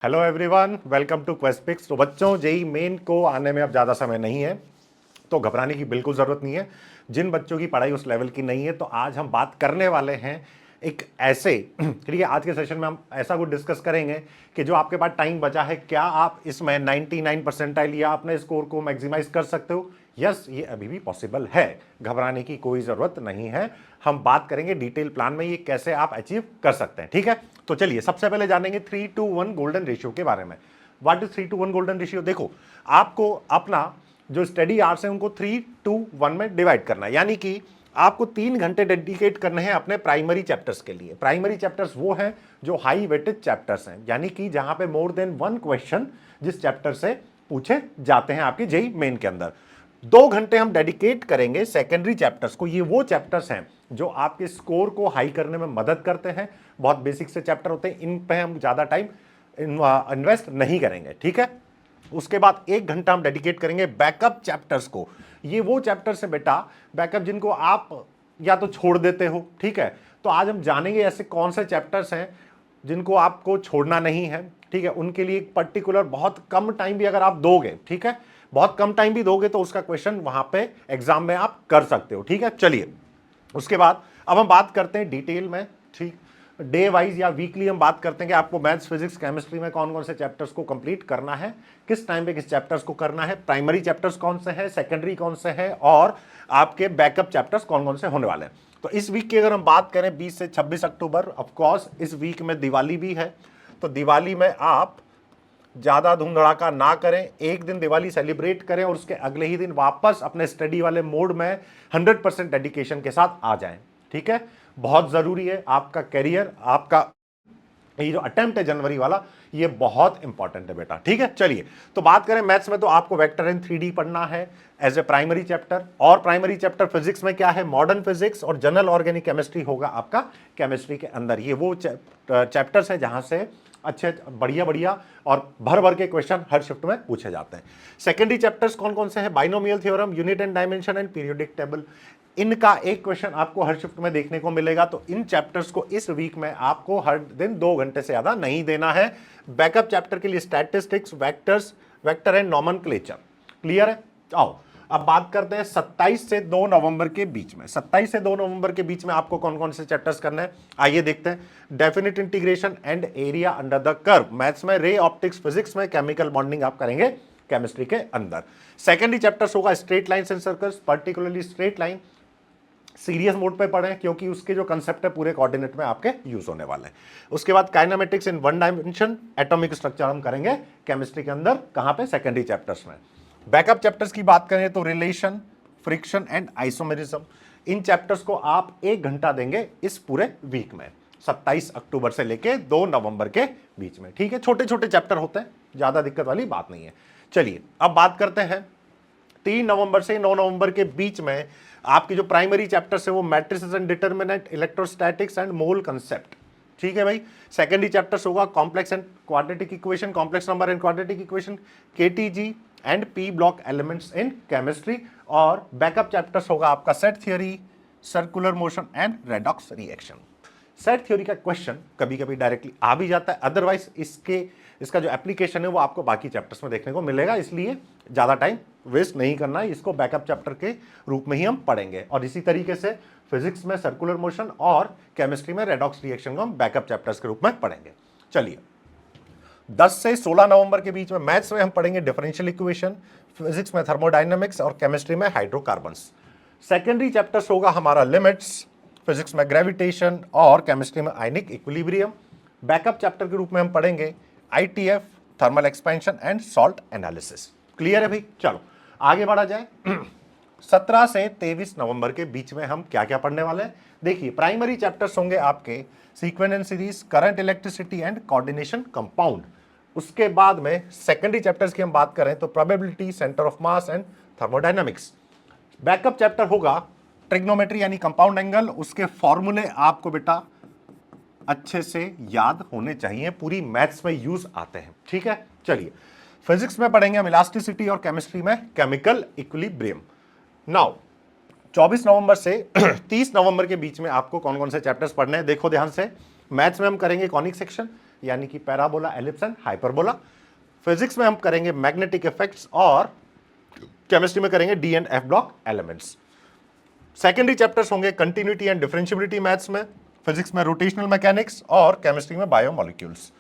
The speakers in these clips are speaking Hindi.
Hello everyone, welcome to Questpix. तो बच्चों, जेई मेन को आने में अब ज़्यादा समय नहीं है, तो घबराने की बिल्कुल ज़रूरत नहीं है। जिन बच्चों की पढ़ाई उस लेवल की नहीं है, तो आज हम बात करने वाले हैं एक ऐसे ठीक है, आज के सेशन में हम ऐसा कुछ डिस्कस करेंगे कि जो आपके पास टाइम बचा है, क्या आप इसमें 99 परसेंटाइल या अपने स्कोर को मैक्सिमाइज कर सकते हो? यस, ये अभी भी पॉसिबल है, घबराने की कोई ज़रूरत नहीं है। हम बात करेंगे डिटेल प्लान में ये कैसे आप अचीव कर सकते हैं। ठीक है, तो चलिए सबसे पहले जानेंगे 3:1 गोल्डन रेशियो के बारे में। What is 3:1 golden ratio? देखो, आपको अपना जो स्टडी आवर्स है उनको 3:1 में डिवाइड करना है, यानी कि आपको 3 घंटे डेडिकेट करने हैं अपने प्राइमरी चैप्टर्स के लिए। प्राइमरी चैप्टर्स वो हैं जो हाई वेटेड चैप्टर्स हैं, यानी कि जहां पे मोर देन 1 क्वेश्चन जिस चैप्टर से पूछे जाते हैं आपके जेई मेन के अंदर। 2 घंटे हम डेडिकेट करेंगे सेकेंडरी चैप्टर्स को। ये वो चैप्टर्स हैं जो आपके स्कोर को हाई करने में मदद करते हैं, बहुत बेसिक से चैप्टर होते हैं, इन पे हम ज्यादा टाइम इन्वेस्ट नहीं करेंगे। ठीक है, उसके बाद 1 घंटा हम डेडिकेट करेंगे बैकअप चैप्टर्स को। ये वो चैप्टर्स हैं बेटा, बैकअप जिनको आप या तो छोड़ देते हो। ठीक है, तो आज हम जानेंगे ऐसे कौन से चैप्टर्स हैं जिनको आपको छोड़ना नहीं है। ठीक है, उनके लिए एक पर्टिकुलर बहुत कम टाइम भी अगर आप दोगे, ठीक है, बहुत कम टाइम भी दोगे तो उसका क्वेश्चन वहां पे एग्जाम में आप कर सकते हो। ठीक है, चलिए उसके बाद अब हम बात करते हैं डिटेल में। ठीक, डे वाइज या वीकली हम बात करते हैं कि आपको मैथ्स, फिजिक्स, केमिस्ट्री में कौन कौन से चैप्टर्स को कंप्लीट करना है, किस टाइम पे किस चैप्टर्स को करना है, प्राइमरी चैप्टर्स कौन से हैं, सेकेंडरी कौन से हैं, और आपके बैकअप चैप्टर्स कौन कौन से होने वाले हैं। तो इस वीक की अगर हम बात करें 20 से 26 अक्टूबर, ऑफकोर्स इस वीक में दिवाली भी है, तो दिवाली में आप ज्यादा धूम धड़ाका ना करें, एक दिन दिवाली सेलिब्रेट करें और उसके अगले ही दिन वापस अपने स्टडी वाले मोड में 100% डेडिकेशन के साथ आ जाएं। ठीक है, बहुत जरूरी है, आपका करियर, आपका ये जो अटेम्प्ट है जनवरी वाला, ये बहुत इंपॉर्टेंट है बेटा। ठीक है, चलिए तो बात करें मैथ्स में, तो आपको वेक्टर एंड 3D पढ़ना है एज ए प्राइमरी चैप्टर, और प्राइमरी चैप्टर फिजिक्स में क्या है, मॉडर्न फिजिक्स और जनरल ऑर्गेनिक केमिस्ट्री होगा आपका केमिस्ट्री के अंदर। ये वो चैप्टर्स है जहां से अच्छे बढ़िया बढ़िया और भर भर के क्वेश्चन हर शिफ्ट में पूछे जाते हैं। सेकेंडरी चैप्टर्स कौन कौन से हैं, binomial theorem, unit and dimension and periodic table. इनका एक क्वेश्चन आपको हर शिफ्ट में देखने को मिलेगा, तो इन चैप्टर्स को इस वीक में आपको हर दिन 2 घंटे से ज्यादा नहीं देना है। बैकअप चैप्टर के लिए statistics, vectors, vector and nomenclature. Clear है? आओ अब बात करते हैं 27 से 2 नवंबर के बीच में। 27 से 2 नवंबर के बीच में आपको कौन कौन से चैप्टर्स करने हैं, आइए देखते हैं। Definite integration and area under the curve maths में, रे ऑप्टिक्स फिजिक्स में, केमिकल बॉन्डिंग आप करेंगे केमिस्ट्री के अंदर। सेकेंडरी चैप्टर्स होगा straight lines and circles, particularly straight line serious mode पे पढ़ें, क्योंकि उसके जो कंसेप्ट है पूरे कोऑर्डिनेट में आपके यूज होने वाले हैं। उसके बाद काइनेमेटिक्स इन 1 डायमेंशन, एटॉमिक स्ट्रक्चर हम करेंगे केमिस्ट्री के अंदर, कहां पे, सेकेंडरी चैप्टर्स में। बैकअप चैप्टर्स की बात करें तो relation, friction and isomerism, in chapters को आप 1 घंटा देंगे इस पूरे वीक में, 27 अक्टूबर से लेके 2 नवंबर के बीच में। ठीक है, छोटे छोटे चैप्टर होते हैं, ज्यादा दिक्कत वाली बात नहीं है। चलिए अब बात करते हैं 3 नवंबर से 9 नवंबर के बीच में आपकी जो प्राइमरी चैप्टर्स है वो matrices and determinant, electrostatics and mole concept. ठीक है भाई, सेकेंडरी चैप्टर्स होगा complex and quadratic equation, complex number and quadratic equation, KTG and P block elements in chemistry, और बैकअप चैप्टर्स होगा आपका set theory, circular motion and redox reaction. Set theory का क्वेश्चन कभी कभी डायरेक्टली आ भी जाता है, अदरवाइज इसका जो एप्लीकेशन है वो आपको बाकी चैप्टर्स में देखने को मिलेगा, इसलिए ज्यादा टाइम वेस्ट नहीं करना है, इसको बैकअप चैप्टर के रूप में ही हम पढ़ेंगे। और इसी तरीके से फिजिक्स में सर्कुलर मोशन और केमिस्ट्री में रेडॉक्स रिएक्शन को हम बैकअप चैप्टर्स के रूप में पढ़ेंगे। चलिए 10 से 16 नवंबर के बीच में मैथ्स में हम पढ़ेंगे डिफरेंशियल इक्वेशन, फिजिक्स में थर्मोडायनेमिक्स और केमिस्ट्री में हाइड्रोकार्बन्स। सेकेंडरी चैप्टर्स होगा हमारा लिमिट्स, फिजिक्स में ग्रेविटेशन और केमिस्ट्री में आयनिक इक्विलिब्रियम। बैकअप चैप्टर के रूप में हम पढ़ेंगे ITF, thermal expansion and salt analysis. Clear है भाई? चलो आगे बढ़ा जाए। 17 से 23 नवंबर के बीच में हम क्या क्या पढ़ने वाले हैं, देखिए प्राइमरी चैप्टर्स होंगे आपके sequence and series, current electricity and coordination compound. उसके बाद में सेकेंडरी चैप्टर्स की हम बात करें तो probability, centre of mass and thermodynamics. Backup chapter होगा ट्रिग्नोमेट्री यानी कंपाउंड एंगल, उसके फॉर्मूले आपको बेटा अच्छे से याद होने चाहिए, पूरी मैथ्स में यूज आते हैं। ठीक है, चलिए फिजिक्स में पढ़ेंगे हम इलास्टिसिटी और केमिस्ट्री में केमिकल इक्विलिब्रियम। नाउ 24 नवंबर से 30 नवंबर के बीच में आपको कौन कौन से चैप्टर्स पढ़ने हैं, देखो ध्यान से। मैथ्स में हम करेंगे कॉनिक सेक्शन, यानी कि parabola, ellipse and hyperbola. Physics में हम करेंगे मैग्नेटिक इफेक्ट्स और केमिस्ट्री में करेंगे D and F block elements. Secondary chapters होंगे कंटिन्यूटी एंड डिफरेंशियबिलिटी मैथ्स में, फिजिक्स में रोटेशनल मैकेनिक्स और केमिस्ट्री में बायोमोलिक्यूल्स।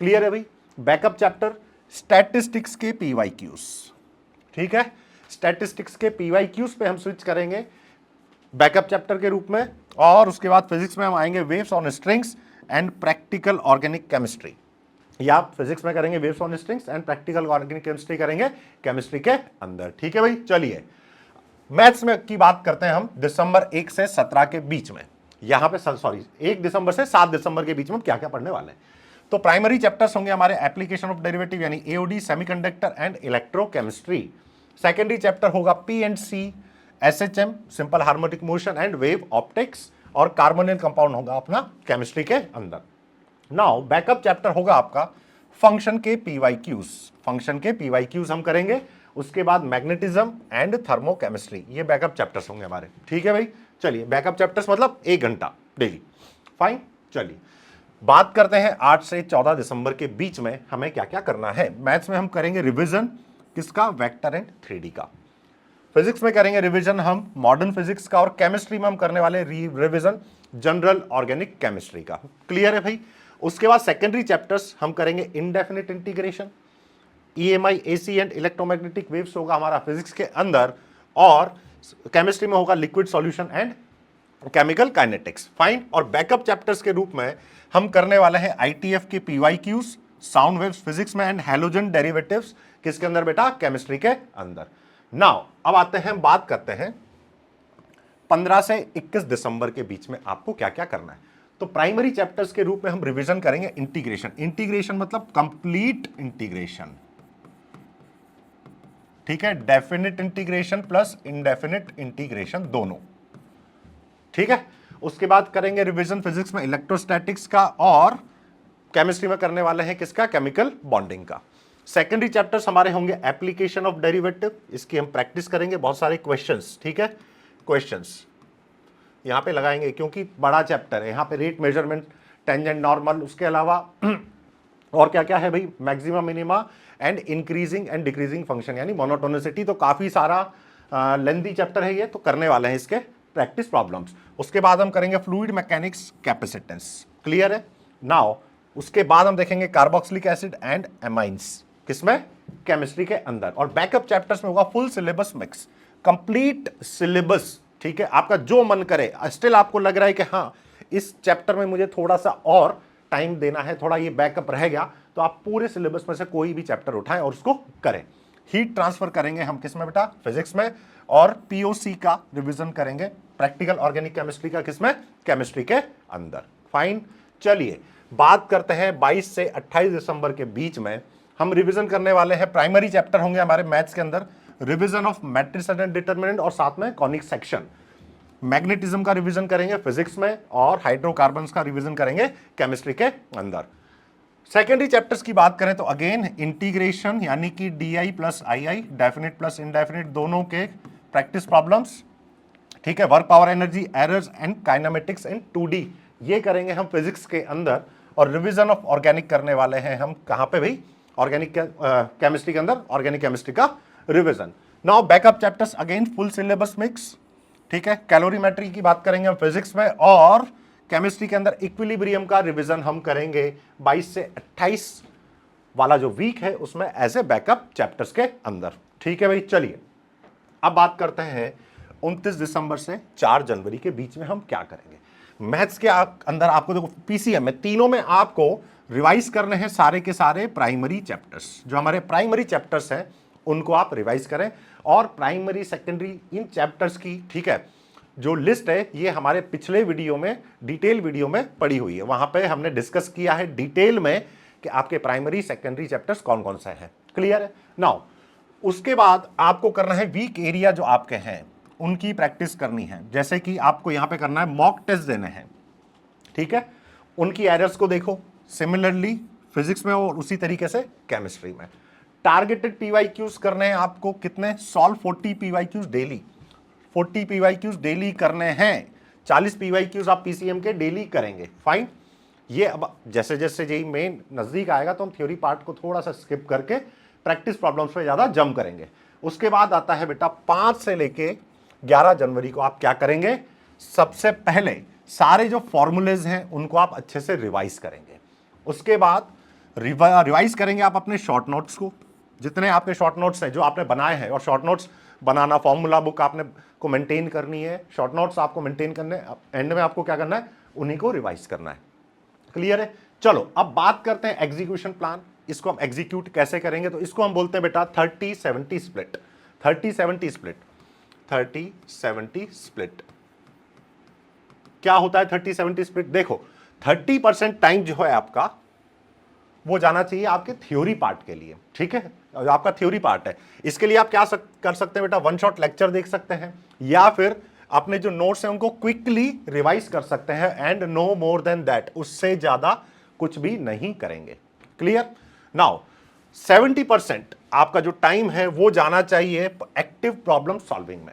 क्लियर है भाई। बैकअप चैप्टर स्टैटिस्टिक्स के पीवाईक्यूज, ठीक है, स्टैटिस्टिक्स के पीवाईक्यूज पे हम स्विच करेंगे बैकअप चैप्टर के रूप में। और उसके बाद फिजिक्स में हम आएंगे waves on strings and practical organic chemistry, या फिजिक्स में करेंगे waves on strings and practical organic chemistry करेंगे केमिस्ट्री के अंदर। ठीक है भाई, चलिए मैथ्स में की बात करते हैं हम दिसंबर 1 से 17 के बीच में। यहां पे सॉरी 1 दिसंबर से 7 दिसंबर के बीच में हम क्या क्या पढ़ने वाले हैं। तो प्राइमरी चैप्टर्स होंगे हमारे एप्लीकेशन ऑफ डेरिवेटिव यानी AOD, semiconductor and electrochemistry. Secondary chapter होगा P and C, SHM, simple harmonic motion and wave optics, और कार्बोनिल कंपाउंड होगा अपना केमिस्ट्री के अंदर। नाउ बैकअप चैप्टर होगा आपका फंक्शन के पीवाईक्यूज, फंक्शन के पीवाईक्यूज हम करेंगे। उसके बाद मैग्नेटिज्म एंड थर्मोकेमिस्ट्री, ये बैकअप चैप्टर्स होंगे हमारे। ठीक है भाई, चलिए बैकअप चैप्टर्स मतलब 1 घंटा डेली। फाइन, चलिए बात करते हैं 8 से 14 दिसंबर के बीच में हमें क्या क्या करना है। मैथ्स में हम करेंगे रिवीजन किसका, वेक्टर एंड 3D का। फिजिक्स में करेंगे रिवीजन हम मॉडर्न फिजिक्स का, और केमिस्ट्री में हम करने वाले रिवीजन जनरल ऑर्गेनिक केमिस्ट्री का। क्लियर है भाई। उसके बाद सेकेंडरी चैप्टर्स हम करेंगे indefinite integration, EMI, AC and electromagnetic waves होगा हमारा फिजिक्स के अंदर, और केमिस्ट्री में होगा liquid solution and chemical kinetics. Fine. और बैकअप चैप्टर्स के रूप में हम करने वाले हैं आईटीएफ के पीवाईक्यूज, साउंड वेव्स फिजिक्स में एंड हैलोजन डेरिवेटिव्स किसके अंदर बेटा, केमिस्ट्री के अंदर। नाउ अब आते हैं, बात करते हैं 15 से 21 दिसंबर के बीच में आपको क्या क्या करना है। तो प्राइमरी चैप्टर्स के रूप में हम रिवीजन करेंगे इंटीग्रेशन। इंटीग्रेशन मतलब कंप्लीट इंटीग्रेशन, ठीक है, definite integration plus indefinite integration दोनों। ठीक है। उसके बाद करेंगे रिवीजन फिजिक्स में इलेक्ट्रोस्टैटिक्स का, और केमिस्ट्री में करने वाले हैं किसका, केमिकल बॉन्डिंग का। सेकेंडरी चैप्टर्स हमारे होंगे एप्लीकेशन ऑफ डेरिवेटिव, इसकी हम प्रैक्टिस करेंगे, बहुत सारे क्वेश्चंस। ठीक है, क्वेश्चंस यहां पे लगाएंगे क्योंकि बड़ा चैप्टर है। यहां पे रेट, मेजरमेंट, टेंजेंट, नॉर्मल, उसके अलावा और क्या क्या है भाई, maximum, minima and increasing and decreasing function यानी मोनोटोनिसिटी। तो काफी सारा लेंथी चैप्टर है ये, तो करने वाले हैं इसके प्रैक्टिस प्रॉब्लम्स। उसके बाद हम करेंगे फ्लूइड मैकेनिक्स, कैपेसिटेंस। क्लियर है। नाउ उसके बाद हम देखेंगे कार्बोक्सिलिक एसिड एंड एमाइंस, किसमें, केमिस्ट्री के अंदर। और बैकअप चैप्टर्स में होगा full syllabus mix, complete syllabus. ठीक है, आपका जो मन करे, स्टिल आपको लग रहा है कि हाँ इस चैप्टर में मुझे थोड़ा सा और टाइम देना है, थोड़ा ये बैकअप रह गया, तो आप पूरे सिलेबस में से कोई भी चैप्टर उठाएं और उसको करें। हीट ट्रांसफर करेंगे हम किसमें बेटा, फिजिक्स में, और पीओसी का रिवीजन करेंगे, प्रैक्टिकल ऑर्गेनिक केमिस्ट्री का किसमें, केमिस्ट्री के अंदर। फाइन। चलिए बात करते हैं 22 से 28 दिसंबर के बीच में हम रिवीजन करने वाले हैं। प्राइमरी चैप्टर होंगे हमारे मैथ्स के अंदर revision of matrix and determinant, और साथ में कॉनिक सेक्शन। मैग्नेटिज्म का रिवीजन करेंगे फिजिक्स में, और हाइड्रोकार्बन्स का रिवीजन करेंगे केमिस्ट्री के अंदर। सेकेंडरी चैप्टर्स की बात करें तो अगेन इंटीग्रेशन यानी कि DI plus II, definite plus indefinite दोनों के प्रैक्टिस प्रॉब्लम्स। ठीक है, work, power, energy, errors and kinematics in 2D, ये करेंगे हम फिजिक्स के अंदर। और रिवीजन ऑफ ऑर्गेनिक करने वाले हैं हम कहां पे भाई, ऑर्गेनिक केमिस्ट्री के अंदर, ऑर्गेनिक केमिस्ट्री का revision. Now backup chapters again full syllabus mix. ठीक है, कैलोरीमेट्री की बात करेंगे हम फिजिक्स में, और केमिस्ट्री के अंदर इक्विलिब्रियम का रिवीजन हम करेंगे 22 से 28 वाला जो वीक है उसमें एज ए बैकअप चैप्टर्स के अंदर। ठीक है भाई, चलिए अब बात करते हैं 29 दिसंबर से 4 जनवरी के बीच में हम क्या करेंगे। मैथ्स के अंदर आपको देखो पीसीएम में तीनों में आपको रिवाइज करने हैं सारे के सारे प्राइमरी चैप्टर्स। जो हमारे प्राइमरी चैप्टर्स हैं उनको आप रिवाइज करें, और प्राइमरी सेकेंडरी इन चैप्टर्स की, ठीक है, जो लिस्ट है ये हमारे पिछले वीडियो में, डिटेल वीडियो में पड़ी हुई है। वहां पे हमने डिस्कस किया है डिटेल में कि आपके प्राइमरी सेकेंडरी चैप्टर्स कौन कौन से हैं। क्लियर है। नाउ उसके बाद आपको करना है वीक एरिया जो आपके हैं उनकी प्रैक्टिस करनी है। जैसे कि आपको यहां पे करना है मॉक टेस्ट देने हैं। ठीक है, उनकी एरर्स को देखो, सिमिलरली फिजिक्स में और उसी तरीके से केमिस्ट्री में। टारगेटेड पीवाईक्यूज करने हैं आपको, कितने, solve 40 PYQs daily, 40 PYQs daily करने हैं। 40 पीवाईक्यूज आप पीसीएम के डेली करेंगे। फाइन। ये अब जैसे जैसे जेई मेन नजदीक आएगा तो हम थ्योरी पार्ट को थोड़ा सा स्किप करके प्रैक्टिस प्रॉब्लम्स पे ज्यादा जंप करेंगे। उसके बाद आता है बेटा 5 से लेके 11 जनवरी को आप क्या करेंगे, सबसे पहले सारे जो फॉर्मूलेज हैं उनको आप अच्छे से रिवाइज करेंगे। उसके बाद रिवाइज करेंगे आप अपने शॉर्ट नोट्स को, जितने आपके शॉर्ट नोट्स हैं जो आपने बनाए हैं, और शॉर्ट नोट्स बनाना, फॉर्मूला बुक आपने को मेंटेन करनी है, शॉर्ट नोट्स आपको मेंटेन करने, एंड में आपको क्या करना है, उन्हीं को रिवाइज करना है। क्लियर है? चलो अब बात करते हैं एग्जीक्यूशन प्लान। इसको हम एग्जीक्यूट कैसे करेंगे, तो इसको हम बोलते हैं बेटा 30-70 स्प्लिट। 30-70 स्प्लिट, 30-70 स्प्लिट क्या होता है 30-70 स्प्लिट? देखो 30% टाइम जो है आपका वो जाना चाहिए आपके थ्योरी पार्ट के लिए, ठीक है, आपका थ्योरी पार्ट है। इसके लिए आप क्या कर सकते हैं बेटा, वन शॉट लेक्चर देख सकते हैं, या फिर अपने जो नोट्स हैं उनको क्विकली रिवाइज कर सकते हैं, and no more than that, उससे ज्यादा कुछ भी नहीं करेंगे। क्लियर? नाउ 70% आपका जो टाइम है वो जाना चाहिए एक्टिव प्रॉब्लम सॉल्विंग में।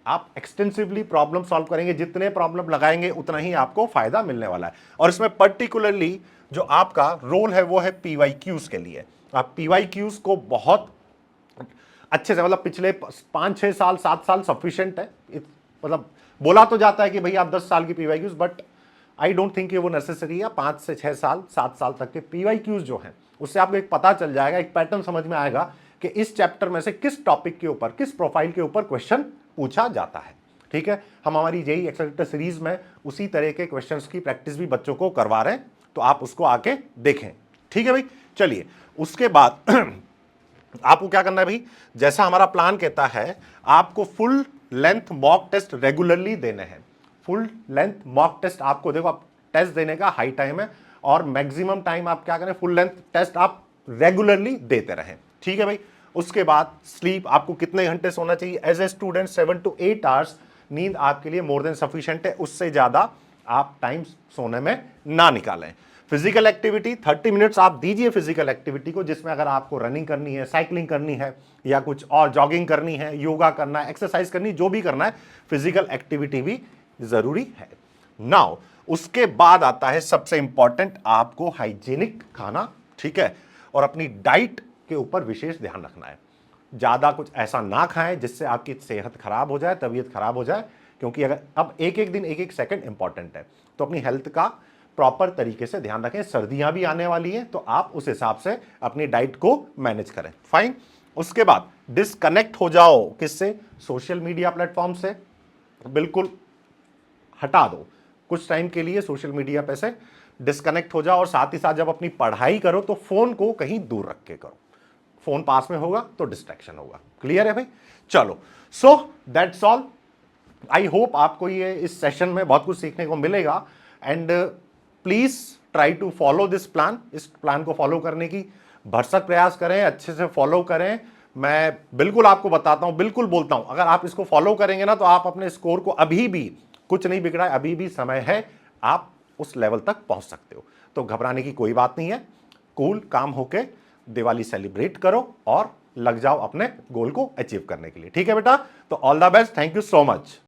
आप एक्सटेंसिवली प्रॉब्लम सॉल्व करेंगे, जितने प्रॉब्लम लगाएंगे उतना ही आपको फायदा मिलने वाला है। और इसमें पर्टिकुलरली जो आपका रोल है वो है पीवाईक्यूज के लिए। आप पीवाईक्यूज को बहुत अच्छे से, मतलब पिछले 5-6 साल 7 साल सफिशिएंट है, मतलब बोला तो जाता है कि भाई आप 10 साल की PYQs, but I don't think वो नेसेसरी है। 5 से 6 साल 7 साल तक के पीवाईक्यूज जो हैं उससे आपको एक पता चल जाएगा, एक पैटर्न समझ में आएगा कि इस चैप्टर में से किस टॉपिक के ऊपर, किस प्रोफाइल के ऊपर क्वेश्चन पूछा जाता है। ठीक है, हम हमारी जेई एक्सेलेरेटर सीरीज में उसी तरह के क्वेश्चंस की प्रैक्टिस भी बच्चों को करवा रहे हैं, तो आप उसको आके देखें। ठीक है भाई, चलिए उसके बाद आपको क्या करना है भाई, जैसा हमारा प्लान कहता है आपको full length mock test regularly देने हैं। फुल लेंथ मॉक टेस्ट आपको, देखो आप टेस्ट देने का हाई टाइम है, और मैक्सिमम टाइम आप क्या करें, फुल लेंथ टेस्ट आप रेगुलरली देते रहें। ठीक है भाई, उसके बाद स्लीप आपको कितने घंटे सोना चाहिए, as a student 7 to 8 hours नींद आपके लिए मोर देन सफिशिएंट है, उससे ज्यादा आप टाइम सोने में ना निकालें। फिजिकल एक्टिविटी 30 मिनट्स आप दीजिए फिजिकल एक्टिविटी को, जिसमें अगर आपको रनिंग करनी है, साइकिलिंग करनी है, या कुछ और जॉगिंग करनी है, योगा करना है, एक्सरसाइज करनी, जो भी करना है, फिजिकल एक्टिविटी भी जरूरी है। नाउ उसके बाद आता है सबसे इंपॉर्टेंट, आपको हाइजीनिक खाना, ठीक है, और अपनी डाइट के ऊपर विशेष ध्यान रखना है। ज्यादा कुछ ऐसा ना खाएं जिससे आपकी सेहत खराब हो जाए, तबीयत खराब हो जाए, क्योंकि अगर अब एक एक दिन एक एक सेकंड इंपॉर्टेंट है, तो अपनी हेल्थ का प्रॉपर तरीके से ध्यान रखें। सर्दियां भी आने वाली हैं, तो आप उस हिसाब से अपनी डाइट को मैनेज करें। फाइन। उसके बाद डिस्कनेक्ट हो जाओ, किससे, सोशल मीडिया प्लेटफॉर्म से बिल्कुल हटा दो, कुछ टाइम के लिए सोशल मीडिया पे से डिस्कनेक्ट हो जाओ, और साथ ही साथ जब अपनी पढ़ाई करो तो फोन को कहीं दूर रख के करो, फोन पास में होगा तो डिस्ट्रैक्शन होगा। क्लियर है भाई? चलो, so that's all. I hope आपको ये इस सेशन में बहुत कुछ सीखने को मिलेगा, and please try to follow this plan. इस प्लान को फॉलो करने की भरसक प्रयास करें, अच्छे से फॉलो करें। मैं बिल्कुल आपको बताता हूं, बिल्कुल बोलता हूं, अगर आप इसको फॉलो करेंगे ना तो आप अपने स्कोर को, अभी भी कुछ नहीं बिगड़ा है, अभी भी समय है, आप उस लेवल तक पहुंच सकते हो। तो घबराने की कोई बात नहीं है, कूल काम होके दिवाली सेलिब्रेट करो और लग जाओ अपने गोल को अचीव करने के लिए। ठीक है बेटा, तो all the best, thank you so much.